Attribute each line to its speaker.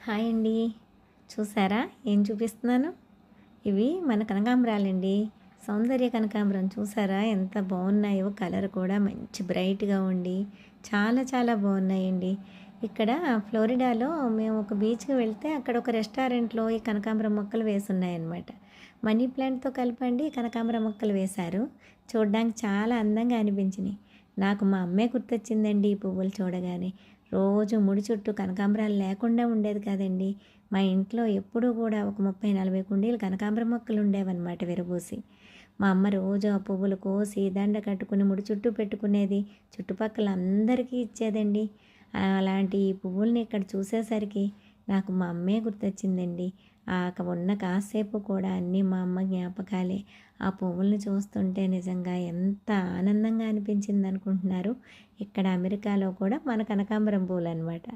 Speaker 1: Hi అండి. చూసారా ఏం చూపిస్తున్నాను? ఇవి మన కనకాంబరాలండి. సౌందర్య కనకాంబరం చూసారా ఎంత బాగున్నాయో, కలర్ కూడా మంచి బ్రైట్గా ఉండి చాలా చాలా బాగున్నాయండి. ఇక్కడ ఫ్లోరిడాలో మేము ఒక బీచ్కి వెళ్తే అక్కడ ఒక రెస్టారెంట్లో ఈ కనకాంబరం మొక్కలు వేసున్నాయన్నమాట. మనీ ప్లాంట్తో కలిపండి కనకాంబరం మొక్కలు వేశారు. చూడడానికి చాలా అందంగా అనిపించినాయి. నాకు మా అమ్మే గుర్తొచ్చిందండి ఈ పువ్వులు చూడగానే. రోజు ముడి చుట్టూ కనకాంబరాలు లేకుండా ఉండేది కాదండి. మా ఇంట్లో ఎప్పుడూ కూడా ఒక 30-40 కుండీలు కనకాంబరం మొక్కలు ఉండేవన్నమాట విరబూసి. మా అమ్మ రోజు ఆ పువ్వులు కోసి దండ కట్టుకుని ముడి చుట్టూ పెట్టుకునేది. చుట్టుపక్కల అందరికీ ఇచ్చేదండి. అలాంటి ఈ పువ్వుల్ని ఇక్కడ చూసేసరికి నాకు మా అమ్మే గుర్తొచ్చిందండి. ఉన్న కాసేపు కూడా అన్నీ మా అమ్మ జ్ఞాపకాలే. ఆ పువ్వుల్ని చూస్తుంటే నిజంగా ఎంత ఆనందంగా అనిపించింది అనుకుంటున్నారు. ఇక్కడ అమెరికాలో కూడా మన కనకాంబరం పూలు అనమాట.